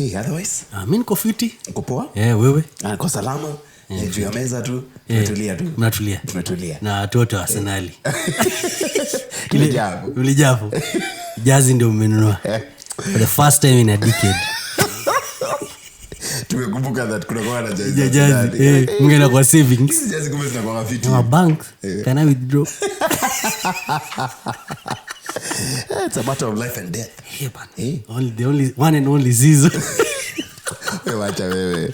Hey, otherwise? Mimi niko fiti. Uko poa? Wewe? Kwa salama. Juu ya meza tu. Tumetulia. Na watoto wa Arsenal. Ulijapo. Jazi ndio umenunua. For the first time in a decade. Tumekumbuka that kuna kwa na jazi. Mngena kwa savings. Jazi kumbe zinakuwa fiti. Our bank. Can I withdraw? It's a matter of life and death. The only one and only season. Wacha wewe.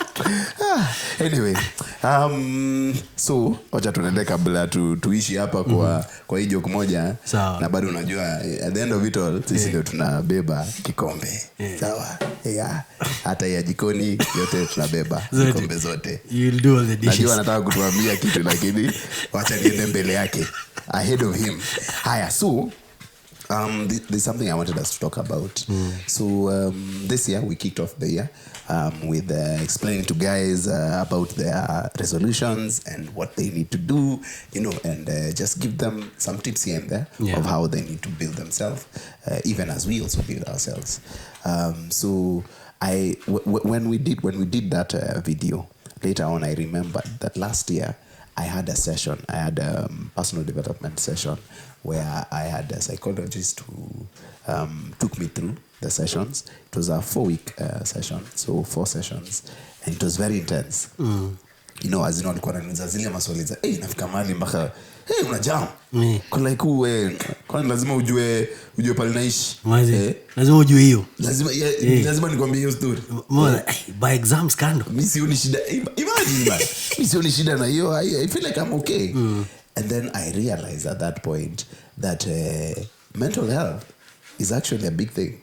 Anyway, so wacha tunaende kabla tuishi hapa kwa hii joke moja. Na bado unajua at the end of it all sisi ndio tunabeba kikombe. Sawa? Hata ya jikoni yote tunabeba kikombe zote. You'll do all the dishes. Najua nataka kutuambia kitu lakini wacha niende mbele yake ahead of him. Haya, so there's something I wanted us to talk about. So this year we kicked off the year with explaining to guys about their resolutions and what they need to do, and just give them some tips here and there of how they need to build themselves, even as we also build ourselves. So when we did that video, later on I remembered that last year I had a session. I had a personal development session where I had a psychologist who took me through the sessions. It was a 4-week session, so 4 sessions, and it was very intense. As alikuwa ananiuliza zile maswali za nafika mahali mpaka unajam. Kwa like kwa lazima ujue pale naishi. Lazima ujue hiyo. Lazima nikwambie hiyo story. By exam scandal. Mimi sioni shida. Imagine mimi sioni shida na hiyo. I feel like I'm okay. And then I realized at that point that mental health is actually a big thing,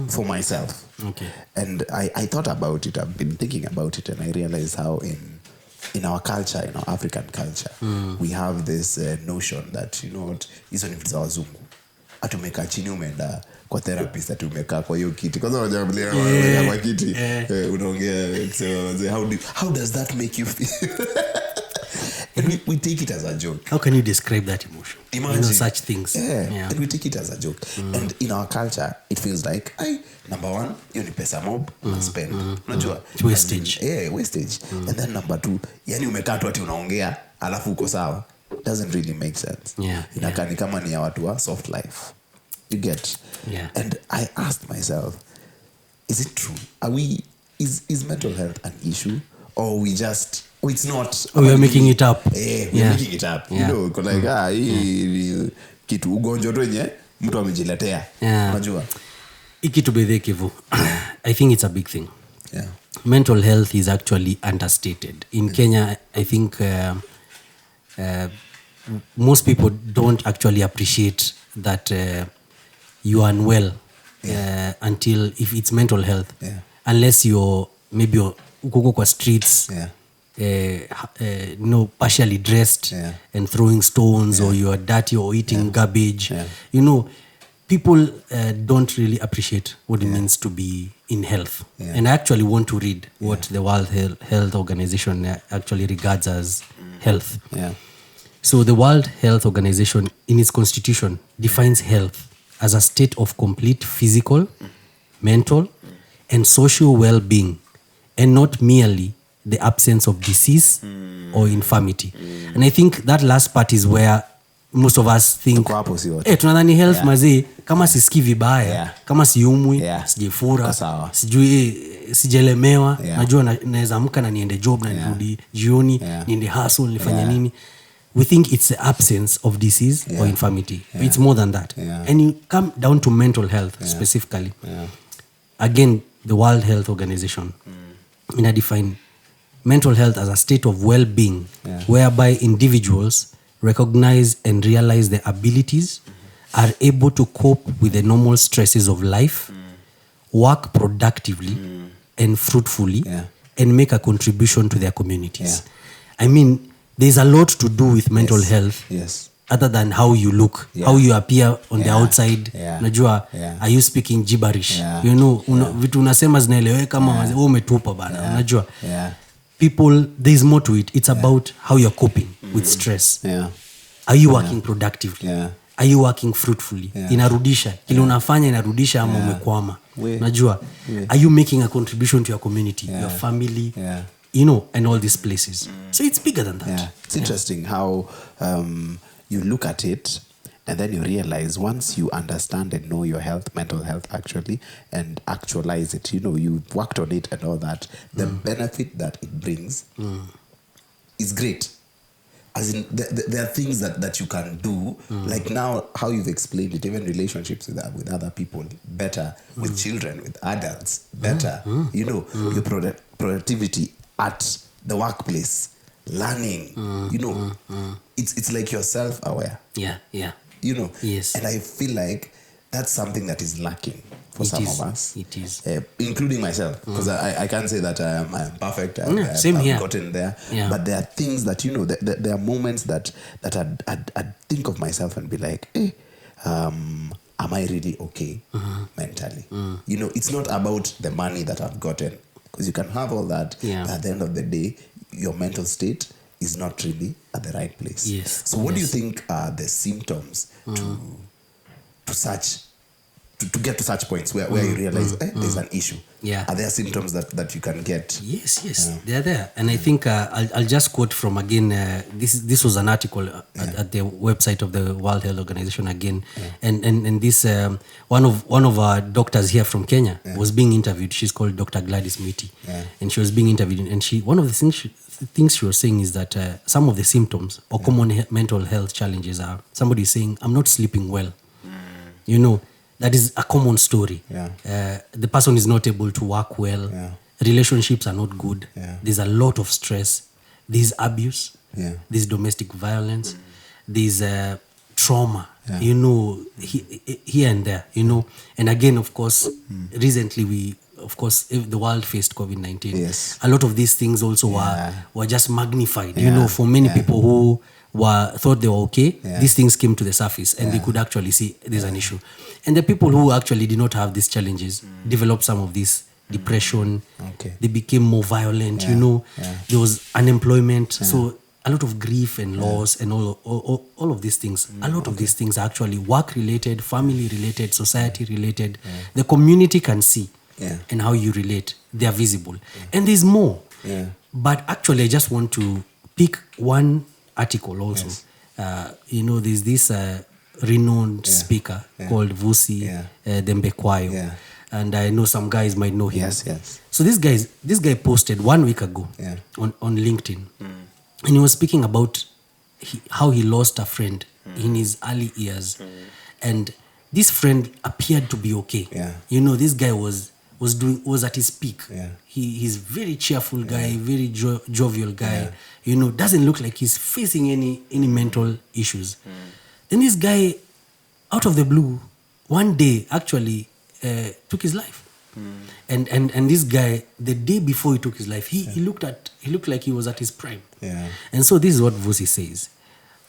for myself. Okay. And I thought about it. I've been thinking about it, and I realized how in our culture, in our African culture, we have this notion that, hizo ni vitu za wazungu. Atumeka chini umeenda kwa therapist, atumeka kwa hiyo kiti. Kwanza unajua kwa kiti, unaongea how does that make you feel? And we take it as a joke. How can you describe that emotion? Imagine. Such things. Yeah. And we take it as a joke. And in our culture, it feels like, number one, you need pesa mob, spend. Unajua? Wastage. Wastage. And then number 2, yani umekaa tu ati unaongea, alafu uko sawa. Doesn't really make sense. Inakaa ni kama ni ya watu wa soft life. You get? And I asked myself, is it true? Is mental health an issue? Or we just... it's not. We are making it up. We're making it up. Like kitu ugonjwa tu yenye mtu amejiletea. Unajua? Ikitu bedhe kivu. I think it's a big thing. Mental health is actually understated. In Kenya, I think most people don't actually appreciate that you are unwell until if it's mental health. Unless you're uko kwa streets. Partially dressed and throwing stones, or you are dirty or eating garbage. People don't really appreciate what it means to be in health. And I actually want to read what the World Health Organization actually regards as health. So the World Health Organization, in its constitution, defines health as a state of complete physical, mental, and social well-being, and not merely the absence of disease or infirmity. And I think that last part is where most of us think, tunadhani health mazee, kama sisikii vibaya, kama siumwi, sijefura, sijui sijelemewa, najua naweza amka na niende job na nirudi jioni, niende hustle, nifanye nini. We think it's the absence of disease or infirmity. But it's more than that. And you come down to mental health specifically. Again, the World Health Organization define mental health as a state of well-being whereby individuals recognize and realize their abilities, are able to cope with the normal stresses of life, work productively and fruitfully, and make a contribution to their communities. I mean, there's a lot to do with mental health other than how you look, how you appear on the outside. Unajua, are you speaking gibberish? Vitu unasema zinaeleweka kama wewe umetupa bana. Unajua? People, there's more to it. It's about how you're coping with stress. Are you working productively? are you working fruitfully? Inarudisha kile unafanya inarudisha ama umekwama? Unajua, are you making a contribution to your community, your family, you know, and all these places? So it's bigger than that. It's interesting how you look at it and then you realize once you understand and know your health, mental health actually, and actualize it, you know, you've worked on it and all that, the benefit that it brings is great. As in, there are things that you can do, like now how you've explained it, even relationships with other people better, with children, with adults better, you know, your productivity at the workplace, learning, you know, it's like you're self-aware. You know, and I feel like that's something that is lacking for some of us. It is. Including myself, because I can't say that I'm perfect. Same here. I've gotten there. But there are things that, you know, there are moments that I'd think of myself and be like, am I really okay mentally? You know, it's not about the money that I've gotten, because you can have all that, but at the end of the day, your mental state is not really at the right place. So what do you think are the symptoms to get to such points where you realize there's an issue? Are there symptoms that you can get? Yes, they're there. And I think I'll just quote from again, this was an article at the website of the World Health Organization again. And this, one of our doctors here from Kenya was being interviewed. She's called Dr. Gladys Mwiti. And she was being interviewed. And one of the things she was saying is that some of the symptoms or common mental health challenges are somebody saying, I'm not sleeping well. You know, that is a common story. The person is not able to work well. Relationships are not good. There's a lot of stress. There's abuse. There's domestic violence. There's trauma, you know, here and there, you know. And again, of course, recently the world faced COVID-19. A lot of these things also were just magnified, you know, for many people who thought they were okay. These things came to the surface and they could actually see there's an issue. And the people who actually did not have these challenges developed some of this depression. They became more violent, you know. There was unemployment. So a lot of grief and loss and all of these things. A lot of these things are actually work-related, family-related, society-related. The community can see and how you relate. They are visible. And there's more. But actually, I just want to pick one article also. You know, there's this renowned speaker called Vusi Dembekwayo. And I know some guys might know him. So this guy posted 1 week ago on LinkedIn. And he was speaking about how he lost a friend in his early years. And this friend appeared to be okay. You know, this guy was at his peak. He's very cheerful guy, very jovial guy. You know, doesn't look like he's facing any mental issues. Then this guy, out of the blue, one day actually took his life. And this guy, the day before he took his life, he looked like he was at his prime. And so this is what Vusi says.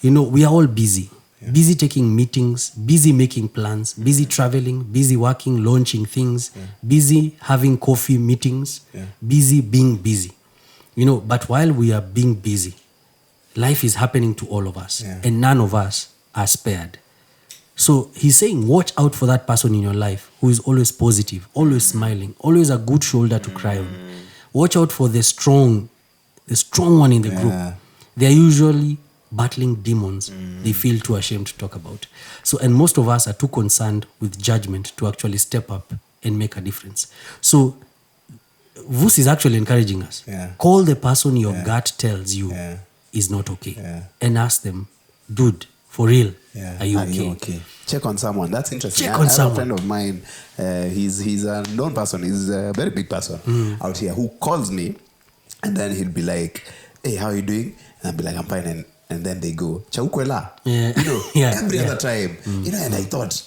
You know, we are all busy. Busy taking meetings, busy making plans, busy traveling, busy working, launching things, busy having coffee meetings, busy being busy. You know, but while we are being busy, life is happening to all of us, and none of us are spared. So he's saying, watch out for that person in your life who is always positive, always smiling, always a good shoulder to cry on. Watch out for the strong one in the group. They are usually battling demons they feel too ashamed to talk about. So, and most of us are too concerned with judgment to actually step up and make a difference. So Vus is actually encouraging us. Call the person your gut tells you is not okay and ask them, dude, for real, are you okay? Check on someone. That's interesting. Check on someone. A friend of mine, he's a known person. He's a very big person out here who calls me, and then he'll be like, hey, how are you doing? And I'll be like, I'm fine. And then they go, Chaukwela. You know, every other time. You know, and I thought,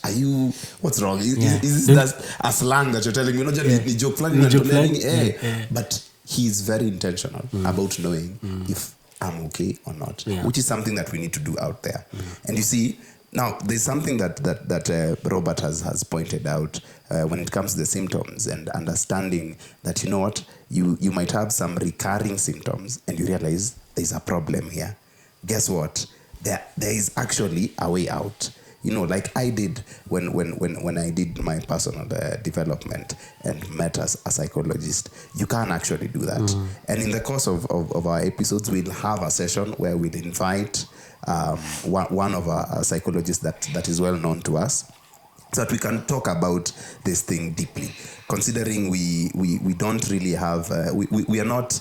what's wrong? Is this a slang that you're telling me? Ni joke flag. But he's very intentional about knowing if I'm okay or not, which is something that we need to do out there. And you see, now there's something that Robert has pointed out when it comes to the symptoms and understanding that, you know what, you might have some recurring symptoms and you realize there's a problem here. Guess what? There is actually a way out. like I did when I did my personal development and met as a psychologist. You can't actually do that. And in the course of our episodes, we'll have a session where we'll invite one of our psychologists that is well known to us, so that we can talk about this thing deeply. Considering we don't really have we are not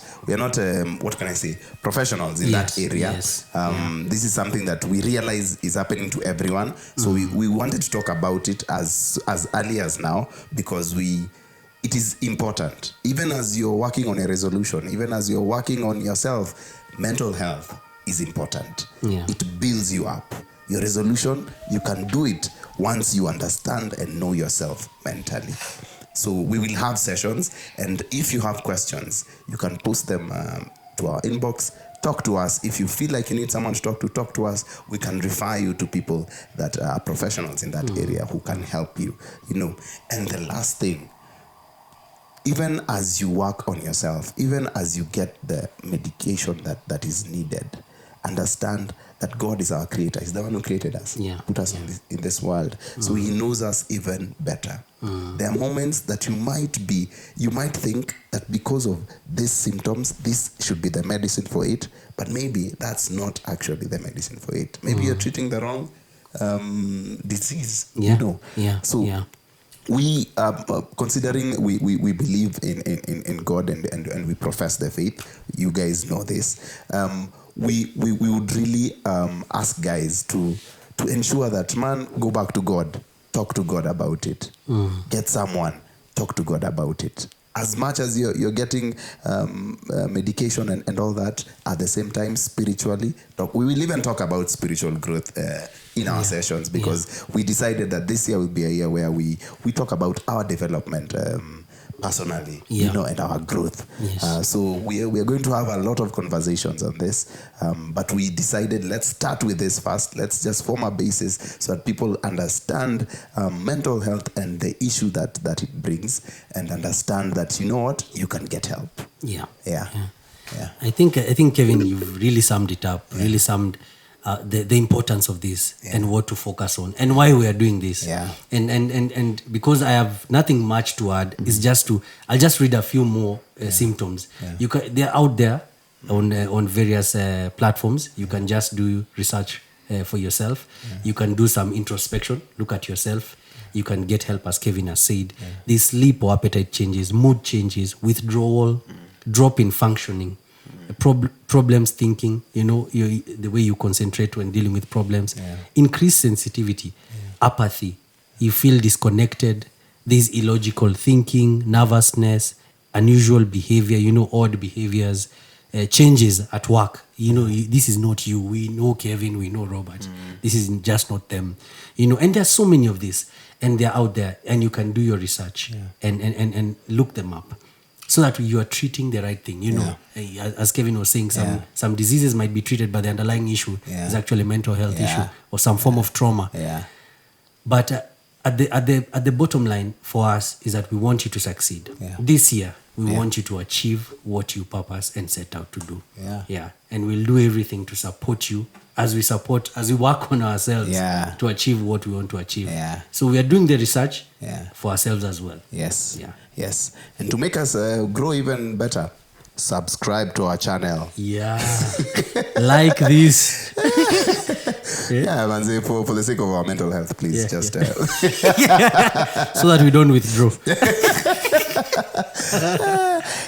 what can I say, professionals in that area. This is something that we realize is happening to everyone. So we wanted to talk about it as early as now, because it is important. Even as you're working on a resolution, even as you're working on yourself, mental health is important. It builds you up. Your resolution, you can do it once you understand and know yourself mentally. So we will have sessions, and if you have questions, you can post them to our inbox. Talk to us. If you feel like you need someone to talk to us, we can refer you to people that are professionals in that area who can help you. And the last thing, even as you work on yourself, even as you get the medication that is needed, understand that God is our creator. He's the one who created us, put us in this world. So he knows us even better. There are moments that you might think that because of these symptoms, this should be the medicine for it, but maybe that's not actually the medicine for it. Maybe you're treating the wrong disease. So we considering we believe in God and we profess the faith. You guys know this. We would really ask guys to ensure that, man, go back to God, talk to God about it. Get someone, talk to God about it. As much as you're getting medication and all that, at the same time, spiritually, we will even talk about spiritual growth in our sessions, because we decided that this year will be a year where we talk about our development personally, and our growth. So we are going to have a lot of conversations on this, but we decided, let's start with this first. Let's just form a basis so that people understand mental health and the issue that it brings, and understand that, you can get help. I think Kevin, you've really summed it up. Really summed the importance of this and what to focus on and why we are doing this. And because I have nothing much to add, I'll just read a few more symptoms. They're out there on various platforms. You can just do research for yourself. You can do some introspection, look at yourself. You can get help, as Kevin has said. These sleep or appetite changes, mood changes, withdrawal, drop in functioning, problems thinking, the way you concentrate when dealing with problems, increased sensitivity, apathy, you feel disconnected, there's illogical thinking, nervousness, unusual behavior, odd behaviors, changes at work. This is not you. We know Kevin, we know Robert. This is just not them. And there's so many of these, and they're out there, and you can do your research and look them up, so that you are treating the right thing. As Kevin was saying, some diseases might be treated, but the underlying issue is actually a mental health issue or some form of trauma. But at the bottom line for us is that we want you to succeed. This year, we want you to achieve what you purpose and set out to do. And we'll do everything to support you as we work on ourselves to achieve what we want to achieve. So we are doing the research for ourselves as well. Yes. And to make us grow even better, subscribe to our channel. Like this. Man, for the sake of our mental health, please so that we don't withdraw.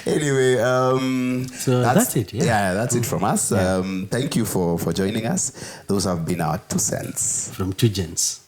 Anyway, so that's it. That's it from us. Thank you for joining us. Those have been our 2 cents from 2 Gents.